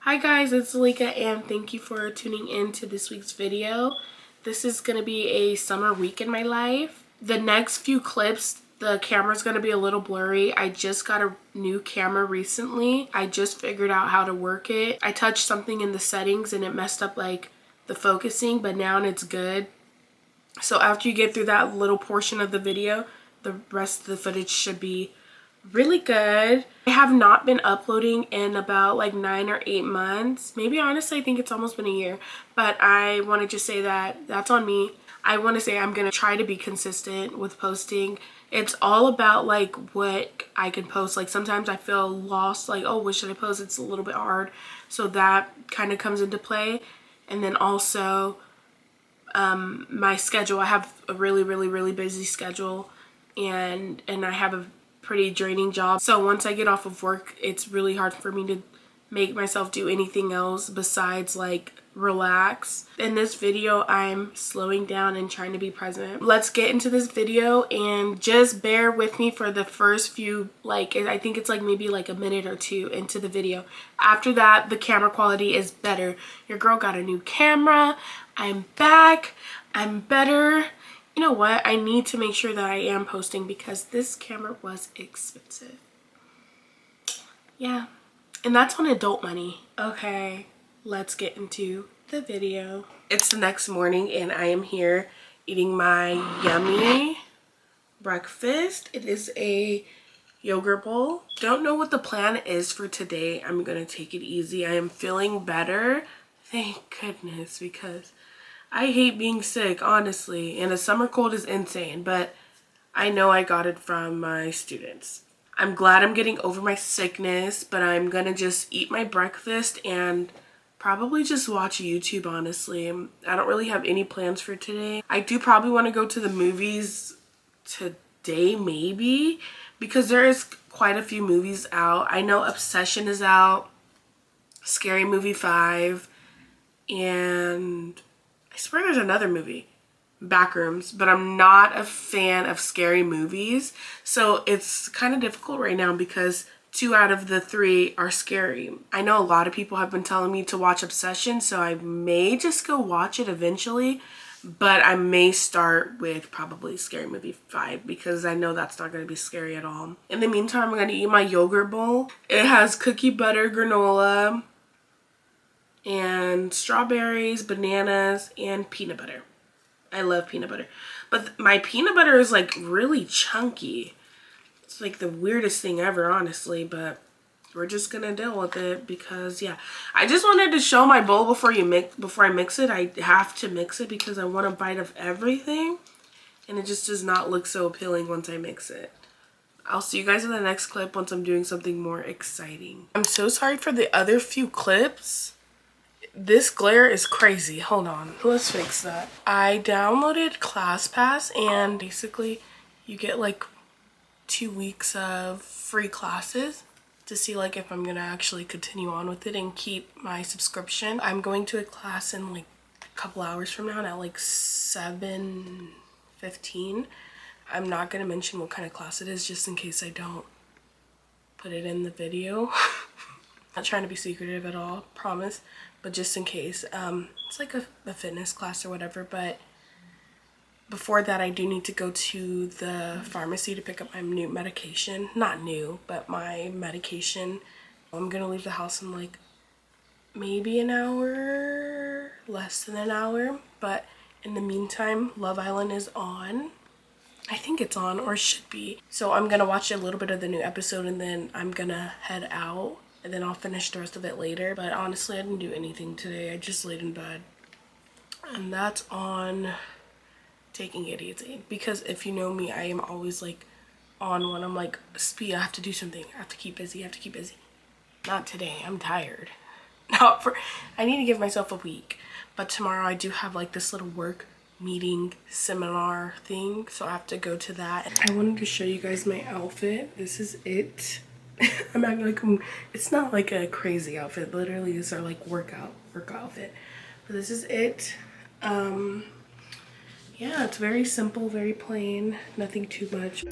Hi guys, it's Zalikah and thank you for tuning in to this week's video. This is going to be a summer week in my life. The next few clips, the camera's going to be a little blurry. I just got a new camera recently. I just figured out how to work it. I touched something in the settings and it messed up like the focusing, but now it's good. So after you get through that little portion of the video, the rest of the footage should be really good. I have not been uploading in about like 9 or 8 months. Maybe honestly I think it's almost been a year, but I want to just say that that's on me. I want to say I'm going to try to be consistent with posting. It's all about like what I can post. Like sometimes I feel lost, like, oh, what should I post? It's a little bit hard. So that kind of comes into play. And then also my schedule. I have a really busy schedule and I have a pretty draining job. So once I get off of work, it's really hard for me to make myself do anything else besides like relax. In this video, I'm slowing down and trying to be present. Let's get into this video and just bear with me for the first few, like I think it's like maybe like a minute or two into the video. After that, the camera quality is better. Your girl got a new camera. I'm back. I'm better. You know what? I need to make sure that I am posting because this camera was expensive. Yeah. And that's on adult money. Okay, let's get into the video. It's the next morning and I am here eating my yummy breakfast. It is a yogurt bowl. Don't know what the plan is for today. I'm gonna take it easy. I am feeling better. Thank goodness, because I hate being sick, honestly, and a summer cold is insane, but I know I got it from my students. I'm glad I'm getting over my sickness, but I'm gonna just eat my breakfast and probably just watch YouTube, honestly. I don't really have any plans for today. I do probably want to go to the movies today, maybe, because there is quite a few movies out. I know Obsession is out, Scary Movie 5, and I swear there's another movie, Backrooms, but I'm not a fan of scary movies. So it's kind of difficult right now because 2 out of the 3 are scary. I know a lot of people have been telling me to watch Obsession, so I may just go watch it eventually, but I may start with probably Scary Movie 5 because I know that's not going to be scary at all. In the meantime, I'm going to eat my yogurt bowl. It has cookie butter granola and strawberries, bananas, and peanut butter. I love peanut butter. But my peanut butter is like really chunky. It's like the weirdest thing ever, honestly, but we're just gonna deal with it because yeah. I just wanted to show my bowl before I mix it. I have to mix it because I want a bite of everything. And it just does not look so appealing once I mix it. I'll see you guys in the next clip once I'm doing something more exciting. I'm so sorry for the other few clips. This glare is crazy. Hold on, let's fix that. I downloaded ClassPass and basically you get like 2 weeks of free classes to see like if I'm gonna actually continue on with it and keep my subscription. I'm going to a class in like a couple hours from now at like 7:15. I'm not gonna mention what kind of class it is just in case I don't put it in the video. Not trying to be secretive at all, promise, but just in case. It's like a fitness class or whatever, but before that I do need to go to the pharmacy to pick up my new medication. Not new, but my medication. I'm gonna leave the house in like maybe an hour, less than an hour, but in the meantime, Love Island is on. I think it's on, or should be. So I'm gonna watch a little bit of the new episode and then I'm gonna head out. And then I'll finish the rest of it later. But honestly, I didn't do anything today. I just laid in bed. And that's on taking it easy. Because if you know me, I am always like on when I'm like, Spee, I have to do something. I have to keep busy. I have to keep busy. Not today. I'm tired. I need to give myself a week. But tomorrow I do have like this little work meeting seminar thing. So I have to go to that. I wanted to show you guys my outfit. This is it. I'm acting like it's not like a crazy outfit. Literally, these are like workout outfit. But this is it. Yeah, it's very simple, very plain, nothing too much.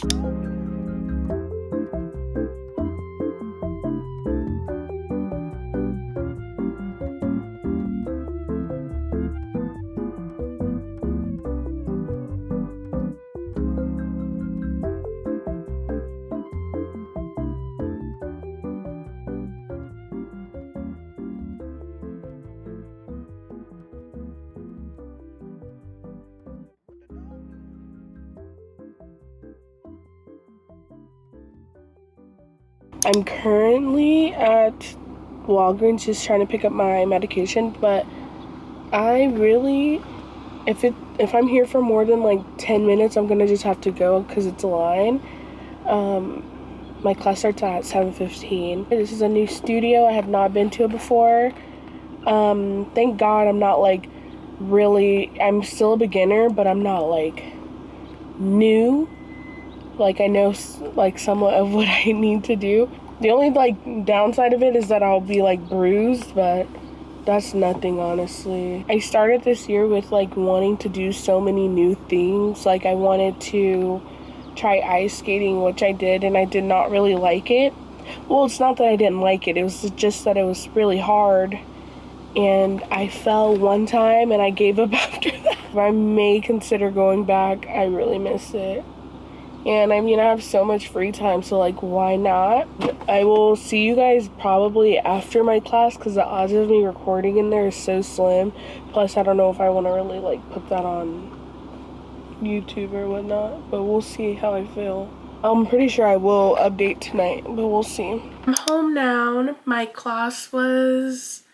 I'm currently at Walgreens just trying to pick up my medication, but I really, if I'm here for more than like 10 minutes, I'm gonna just have to go because it's a line. My class starts at 7:15. This is a new studio. I have not been to it before. Thank God I'm not like I'm still a beginner, but I'm not like new. Like I know like somewhat of what I need to do. The only like downside of it is that I'll be like bruised, but that's nothing, honestly. I started this year with like wanting to do so many new things. Like I wanted to try ice skating, which I did, and I did not really like it. Well, it's not that I didn't like it. It was just that it was really hard. And I fell one time and I gave up after that. I may consider going back. I really miss it. And I mean, I have so much free time, so like, why not? I will see you guys probably after my class because the odds of me recording in there is so slim. Plus, I don't know if I want to really like put that on YouTube or whatnot, but we'll see how I feel. I'm pretty sure I will update tonight, but we'll see. I'm home now. My class was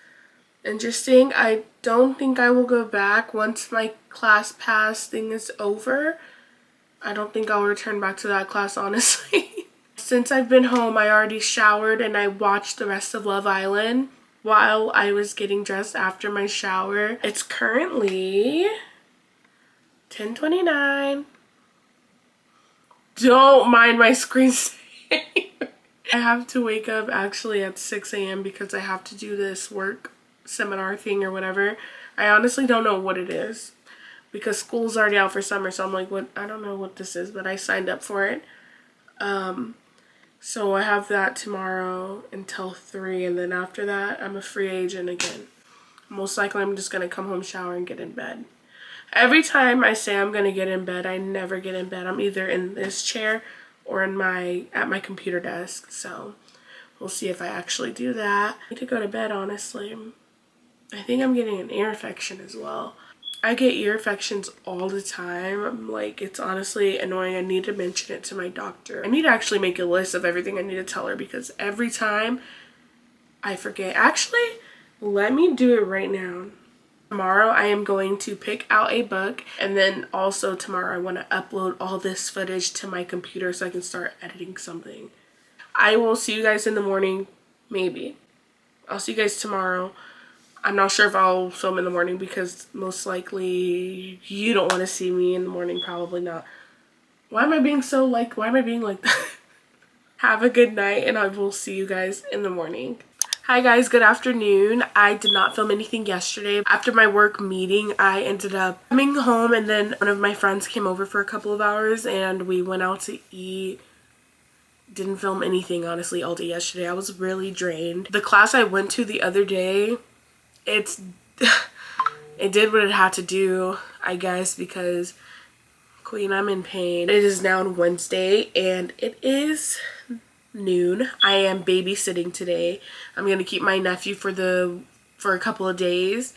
interesting. I don't think I will go back once my class pass thing is over. I don't think I'll return back to that class, honestly. Since I've been home, I already showered and I watched the rest of Love Island while I was getting dressed after my shower. It's currently 10:29. Don't mind my screen saver. I have to wake up actually at 6 a.m. because I have to do this work seminar thing or whatever. I honestly don't know what it is because school's already out for summer, so I'm like, what? I don't know what this is, but I signed up for it. So I have that tomorrow until 3, and then after that, I'm a free agent again. Most likely, I'm just gonna come home, shower, and get in bed. Every time I say I'm gonna get in bed, I never get in bed. I'm either in this chair or at my computer desk. So we'll see if I actually do that. I need to go to bed, honestly. I think I'm getting an ear infection as well. I get ear infections all the time. I'm like, it's honestly annoying. I need to mention it to my doctor. I need to actually make a list of everything I need to tell her because every time I forget. Actually, let me do it right now. Tomorrow I am going to pick out a book, and then also tomorrow I want to upload all this footage to my computer so I can start editing something. I will see you guys in the morning, maybe. I'll see you guys tomorrow. I'm not sure if I'll film in the morning because most likely you don't want to see me in the morning. Probably not. Why am I being like that? Have a good night, and I will see you guys in the morning. Hi guys, good afternoon. I did not film anything yesterday. After my work meeting, I ended up coming home, and then one of my friends came over for a couple of hours and we went out to eat. Didn't film anything honestly all day yesterday. I was really drained. The class I went to the other day, it did what it had to do, I guess, because Queen, I'm in pain. It is now Wednesday and it is noon. I am babysitting today. I'm gonna keep my nephew for a couple of days,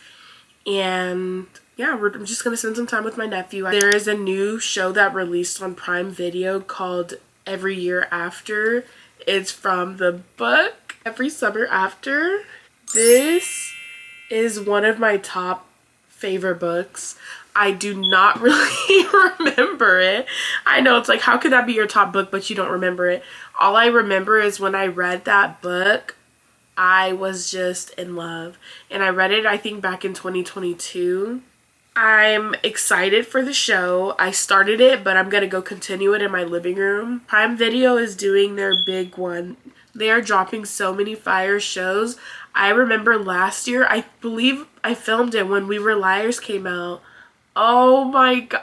and yeah, I'm just gonna spend some time with my nephew. There is a new show that released on Prime Video called Every Year After. It's from the book Every Summer After. This is one of my top favorite books. I do not really remember it. I know it's like, how could that be your top book but you don't remember it? All I remember is when I read that book, I was just in love. And I read it, I think, back in 2022. I'm excited for the show. I started it, but I'm gonna go continue it in my living room. Prime Video is doing their big one. They are dropping so many fire shows. I remember last year, I believe I filmed it when We Were Liars came out. Oh my god.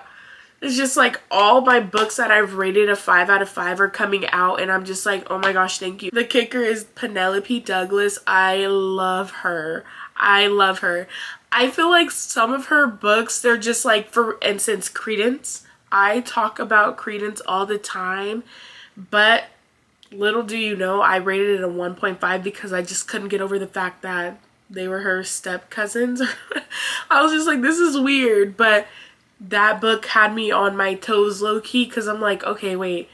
It's just like all my books that I've rated a 5 out of 5 are coming out, and I'm just like, oh my gosh, thank you. The kicker is Penelope Douglas. I love her. I love her. I feel like some of her books, they're just like, for instance, Credence. I talk about Credence all the time, but little do you know, I rated it a 1.5 because I just couldn't get over the fact that they were her step cousins. I was just like, this is weird, but that book had me on my toes low-key because I'm like, okay, wait,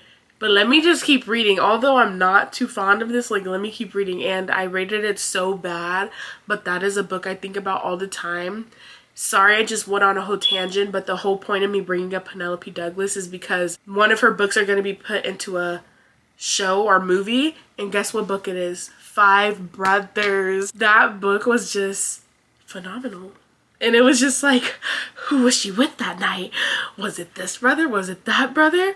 But let me just keep reading. Although I'm not too fond of this, like, let me keep reading. And I rated it so bad, but that is a book I think about all the time. Sorry, I just went on a whole tangent, but the whole point of me bringing up Penelope Douglas is because one of her books are going to be put into a show or movie, and guess what book it is? Five Brothers. That book was just phenomenal. And it was just like, who was she with that night? Was it this brother? Was it that brother?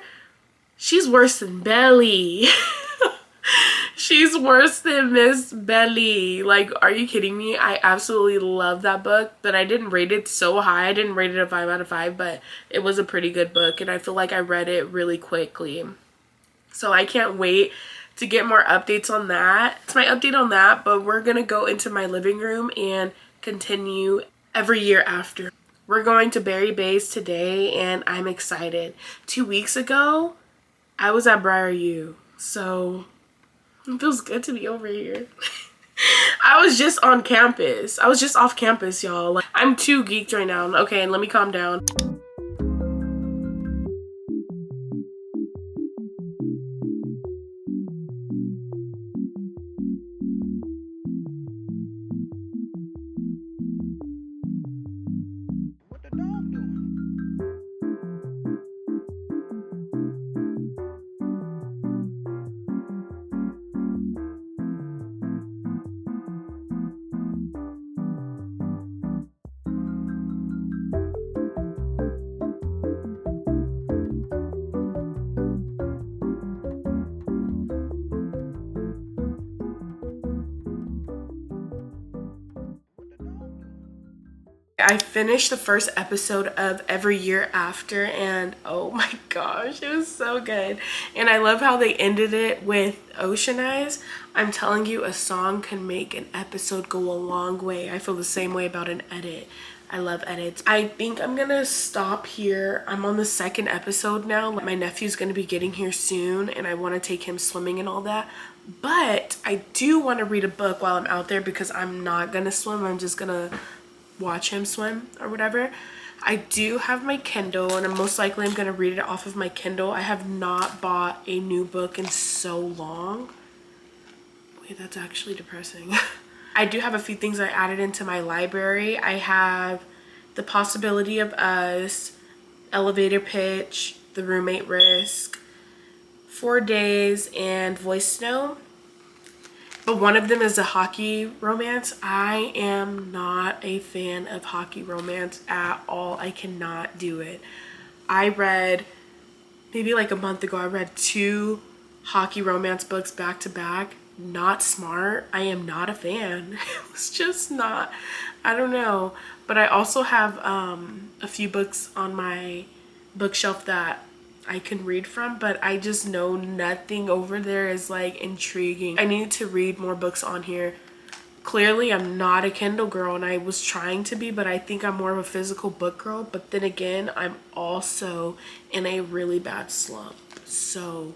She's worse than Belly. She's worse than Miss Belly. Like, are you kidding me? I absolutely love that book, but I didn't rate it so high. I didn't rate it a 5 out of 5, but it was a pretty good book, and I feel like I read it really quickly. So I can't wait to get more updates on that. It's my update on that, but we're gonna go into my living room and continue every year after. We're going to Berry Bays today, and I'm excited. 2 weeks ago, I was at Briar U, so it feels good to be over here. I was just on campus. I was just off campus, y'all. Like, I'm too geeked right now. Okay, let me calm down. I finished the first episode of Every Year After, and oh my gosh, it was so good. And I love how they ended it with Ocean Eyes. I'm telling you, a song can make an episode go a long way. I feel the same way about an edit. I love edits. I think I'm gonna stop here. I'm on the second episode now. My nephew's gonna be getting here soon, and I want to take him swimming and all that. But I do want to read a book while I'm out there because I'm not gonna swim. I'm just gonna watch him swim or whatever. I do have my Kindle, and most likely I'm gonna read it off of my Kindle. I have not bought a new book in so long. Wait, that's actually depressing. I do have a few things I added into my library. I have The Possibility of Us, Elevator Pitch, The Roommate Risk, 4 Days, and Voice Note. But one of them is a hockey romance. I am not a fan of hockey romance at all. I cannot do it. I read, maybe like a month ago, I read 2 hockey romance books back to back. Not smart. I am not a fan. It was just not, I don't know. But I also have a few books on my bookshelf that I can read from, but I just know nothing over there is like intriguing. I need to read more books on here. Clearly I'm not a Kindle girl, and I was trying to be, but I think I'm more of a physical book girl. But then again, I'm also in a really bad slump. So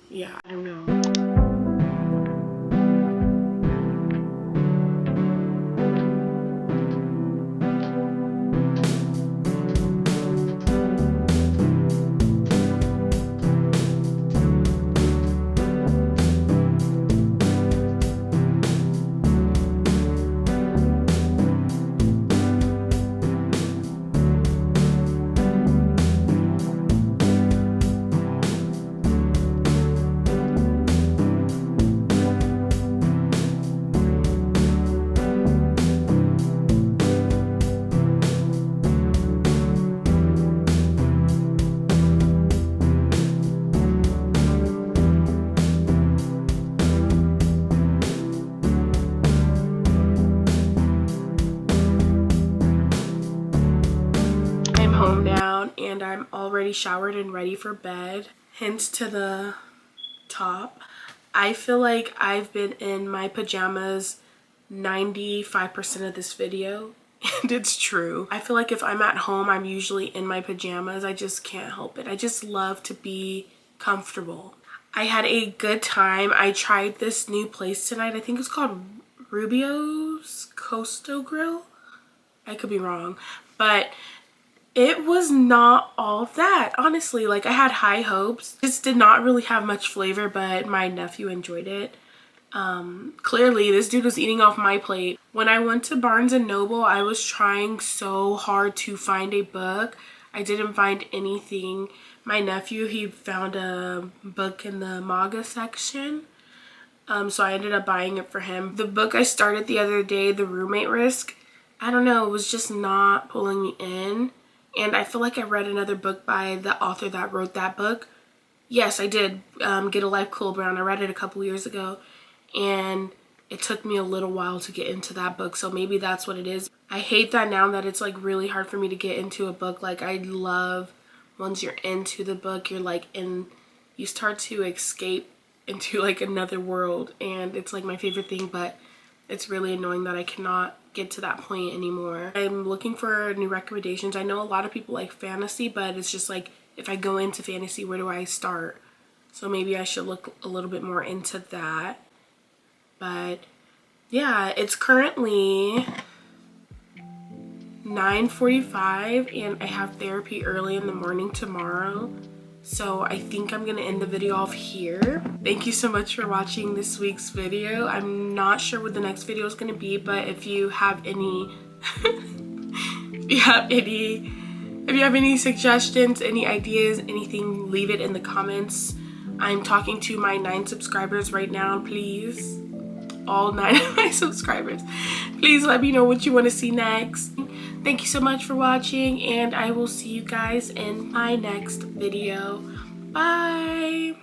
yeah, I don't know. Home now, and I'm already showered and ready for bed. Hence to the top. I feel like I've been in my pajamas 95% of this video, and it's true. I feel like if I'm at home, I'm usually in my pajamas. I just can't help it. I just love to be comfortable. I had a good time. I tried this new place tonight. I think it's called Rubio's Coastal Grill. I could be wrong, but it was not all that, honestly. Like, I had high hopes. This did not really have much flavor, but my nephew enjoyed it. Clearly this dude was eating off my plate. When I went to Barnes and Noble, I was trying so hard to find a book. I didn't find anything. My nephew, he found a book in the manga section. So I ended up buying it for him. The book I started the other day, The Roommate Risk, I don't know, it was just not pulling me in. And I feel like I read another book by the author that wrote that book. Yes, I did, Get a Life, Cool Brown. I read it a couple years ago, and it took me a little while to get into that book, so maybe that's what it is. I hate that now that it's like really hard for me to get into a book. Like, I love once you're into the book, you're like you start to escape into like another world, and it's like my favorite thing, but it's really annoying that I cannot get to that point anymore. I'm looking for new recommendations. I know a lot of people like fantasy, but it's just like, if I go into fantasy, where do I start? So maybe I should look a little bit more into that. But yeah, it's currently 9:45 and I have therapy early in the morning tomorrow. So I think I'm gonna end the video off here. Thank you so much for watching this week's video. I'm not sure what the next video is gonna be, but if you have any if you have any suggestions, any ideas, anything, leave it in the comments. I'm talking to my 9 subscribers right now. Please, all 9 of my subscribers, please let me know what you want to see next. Thank you so much for watching, and I will see you guys in my next video. Bye.